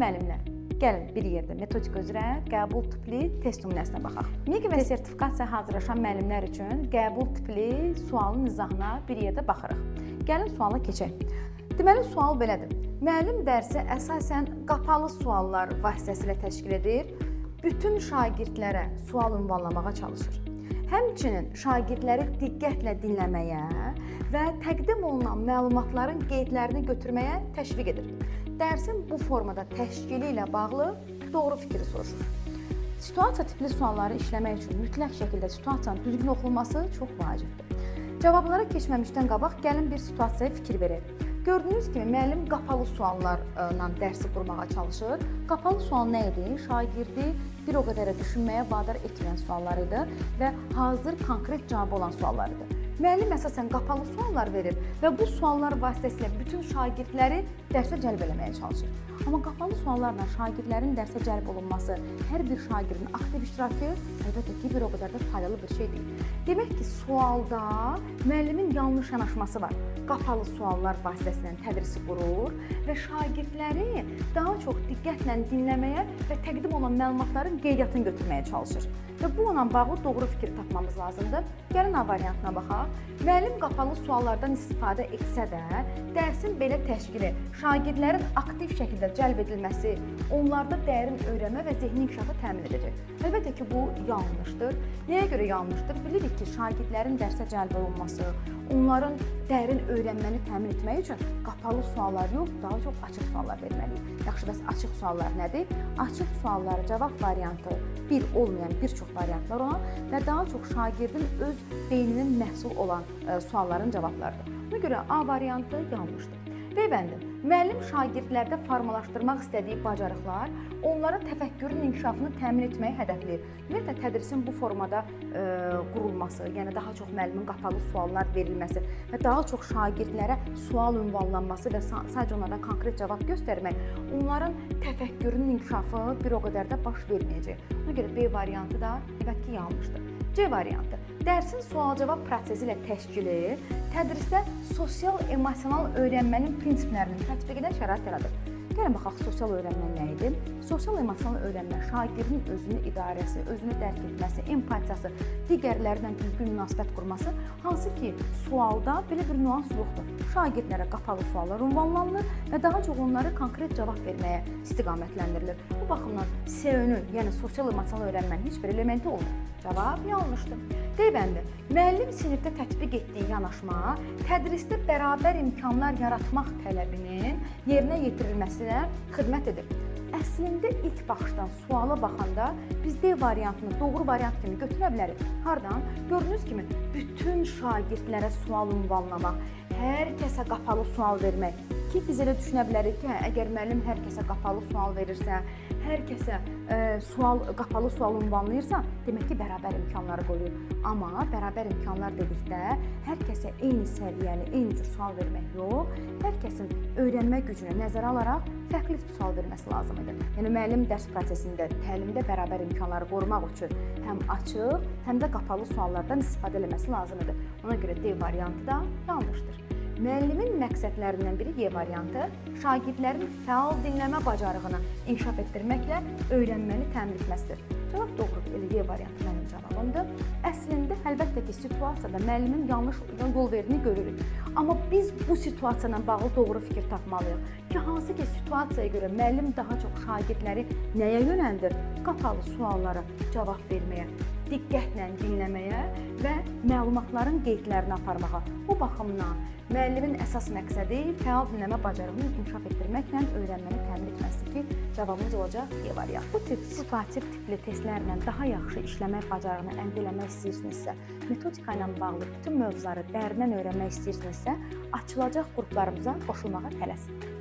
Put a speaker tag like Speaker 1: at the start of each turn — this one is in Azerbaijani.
Speaker 1: müəllimlər, gəlin bir yerdə metodika üzrə qəbul tipli test nümunəsinə baxaq. MİQ və sertifikasiya hazırlaşan müəllimlər üçün qəbul tipli sualın izahına bir yerdə baxırıq. Gəlin suala keçək. Deməli, sual belədir. Müəllim dərsi əsasən qapalı suallar vasitəsilə təşkil edir. Bütün şagirdlərə sual ünvanlamağa çalışır. Həmçinin şagirdləri diqqətlə dinləməyə və təqdim olunan məlumatların qeydlərini götürməyə təşviq edir. Dərsin bu formada təşkili ilə bağlı doğru fikri soruşur. Situasiya tipli sualları işləmək üçün mütləq şəkildə situasiyanın düzgün oxunması çox vacibdir. Cavablara keçməmişdən qabaq gəlin bir situasiyaya fikir verək. Gördüyünüz kimi müəllim qapalı suallarla dərsi qurmağa çalışır. Qapalı sual nə idi? Şagirdi bir o qədər düşünməyə vadar etməyən suallar idi və hazır konkret cavabı olan suallar idi. Müəllim əsasən qapalı suallar verir və bu suallar vasitəsilə bütün şagirdləri dərsə cəlb etməyə çalışır. Amma qapalı suallarla şagirdlərin dərsə cəlb olunması, hər bir şagirdin aktiv iştirakı əlbəttə ki, bir o qədər də faydalı bir şey deyil. Demək ki, sualda müəllimin yanlış yanaşması var. Qapalı suallar vasitəsilə tədrisi qurur və şagirdləri daha çox diqqətlə dinləməyə və təqdim olan məlumatların qeydiyyatını götürməyə çalışır. Və bu ilə bağlı doğru fikir tapmamız lazımdır. Gəlin A variantına baxaq. Müəllim qapalı suallardan istifadə etsə də, dərsin belə təşkili şagirdlərin aktiv şəkildə cəlb edilməsi, onlarda dərin öyrənmə və zehni inkişafı təmin edəcək. Əlbəttə ki, bu yanlışdır. Nəyə görə yanlışdır? Bilirik ki, şagirdlərin dərsə cəlb olunması, onların dərin öyrənməni təmin etmək üçün qapalı suallar yox, daha çox açıq suallar verməliyik. Yaxşı, bəs açıq suallar nədir? Açıq suallara cavab variantı bir olmayan bir çox variantlar olan və daha çox şagirdin öz beyninin məhsul olan sualların cavablarıdır. Buna görə A variantı yanlışdır. Beybəndi, müəllim şagirdlərdə formalaşdırmaq istədiyi bacarıqlar, onlara təfəkkürün inkişafını təmin etməyi hədəfləyir. Ümumiyyətlə, tədrisin bu formada qurulması, yəni daha çox müəllimin qapalı suallar verilməsi və daha çox şagirdlərə sual ünvanlanması və sadəcə onlardan konkret cavab göstərmək, onların təfəkkürünün inkişafı bir o qədər də baş verməyəcək. Buna görə B variantı da əlbəttə ki, yanlışdır. C variantı. Dərsin sual-cavab prosesi ilə təşkili tədrisdə sosial-emosional öyrənmənin prinsiplərinin tətbiqinə şərait yaradır. Gəlin baxaq, sosial öyrənmə nə idi? Sosial-emosional öyrənmə şagirdin özünü idarəsi, özünü dərk etməsi, empatiyası, digərlərlə düzgün münasibət qurması, hansı ki, sualda belə bir nüans yoxdur. Şagirdlərə qapalı suallar ünvanlanır və daha çox onları konkret cavab verməyə istiqamətləndirir. Bu baxımdan SEO-nun, yəni sosial-emosional öyrənmənin heç bir elementi olmur. Cavab yanlışdır. Deybəndi, müəllim sinifdə tətbiq etdiyi yanaşma tədrisdə bərabər imkanlar yaratmaq tələbinin yerinə yetirilməsinə xidmət edir. Əslində ilk baxışdan suala baxanda biz D variantını doğru variant kimi götürə bilərik. Hardan? Gördüyünüz kimi bütün şagirdlərə sual ünvanlamaq, hər kəsə qapalı sual vermək ki, biz elə düşünə bilərik ki, əgər müəllim hər kəsə qapalı sual verirsə, hər kəsə qapalı sual ünvanlayırsa, demək ki, bərabər imkanları qoyur. Amma bərabər imkanlar dedikdə hər kəsə eyni səviyyəli, eyni cür sual vermək yox, hər kəsin öyrənmə gücünü nəzərə alaraq fərqli sual verməsi lazımdır. Yəni, müəllim dərs prosesində, təlimdə bərabər imkanları qorumaq üçün həm açıq, həm də qapalı suallardan istifadə etməsi lazımdır. Ona görə D variantı da yanlışdır. Müəllimin məqsədlərindən biri Y variantı, şagirdlərin fəal dinləmə bacarığını inkişaf etdirməklə öyrənməni təmin etməsidir. Cavab doğrudur, elə Y variantı mənim cavabımdır. Əslində, əlbəttə ki, situasiyada müəllimin yanlış yol verdiğini görürük. Amma biz bu situasiya ilə bağlı doğru fikir tapmalıyıq ki, hansı ki, situasiyaya görə müəllim daha çox şagirdləri nəyə yönəldir? Qapalı suallara cavab verməyə, diqqətlə dinləməyə və məlumatların qeydlərini aparmağa. Bu baxımdan müəllimin əsas məqsədi fəal dinləmə bacarığını inkişaf etdirməklə öyrənməni təmin etməsidir ki, cavabımız olacaq E variantı. Bu tip situativ tipli testlərlə daha yaxşı işləmək bacarığını əldə etmək istəyirsinizsə, metodika ilə bağlı bütün mövzuları dərindən öyrənmək istəyirsinizsə, açılacaq qruplarımıza qoşulmağa tələsin.